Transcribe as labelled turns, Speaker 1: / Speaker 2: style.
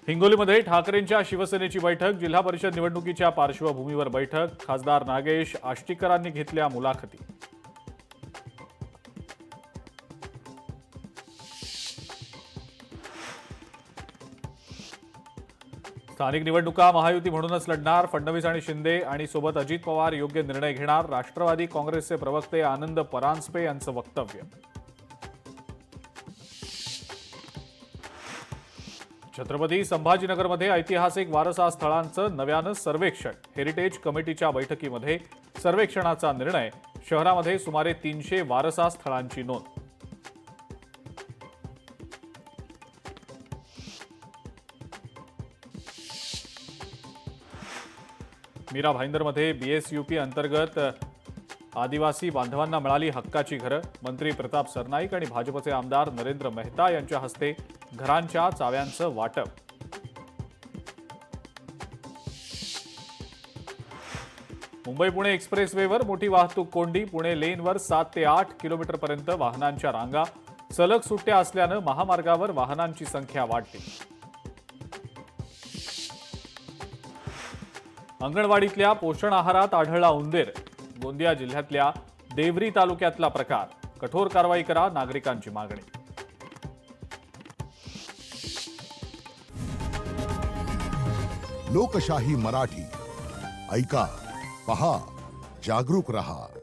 Speaker 1: हिंगोलीमध्ये ठाकरेंच्या शिवसेनेची बैठक, जिल्हा परिषद निवडणुकीच्या पार्श्वभूमीवर बैठक, खासदार नागेश आष्टीकरांनी घेतल्या मुलाखती. स्थानिक निवडणुका महायुती म्हणूनच लढणार, फडणवीस आणि शिंदे आणि सोबत अजित पवार योग्य निर्णय घेणार, राष्ट्रवादी काँग्रेसचे प्रवक्ते आनंद परांजपे यांचं वक्तव्य. छत्रपती संभाजीनगरमध्ये ऐतिहासिक वारसा स्थळांचं नव्यानं सर्वेक्षण, हेरिटेज कमिटीच्या बैठकीमध्ये सर्वेक्षणाचा निर्णय, शहरामध्ये सुमारे 300 वारसा स्थळांची नोंद. मीरा भाईंदरमध्ये बीएसयूपी अंतर्गत आदिवासी बांधवांना मिळाली हक्काची घरं, मंत्री प्रताप सरनाईक आणि भाजपचे आमदार नरेंद्र मेहता यांच्या हस्ते घरांच्या चाव्यांचं वाटप. मुंबई पुणे एक्सप्रेसवेवर मोठी वाहतूक कोंडी, पुणे लेनवर 7 ते 8 किलोमीटरपर्यंत वाहनांच्या रांगा, सलग सुट्ट्या असल्यानं महामार्गावर वाहनांची संख्या वाढली. अंगणवाडीतल्या पोषण आहारात आढळला उंदीर, गोंदिया जिल्ह्यातल्या देवरी तालुक्यातला प्रकार, कठोर कारवाई करा, नागरिकांची मागणी.
Speaker 2: लोकशाही मराठी ऐका, पहा, जागरूक रहा.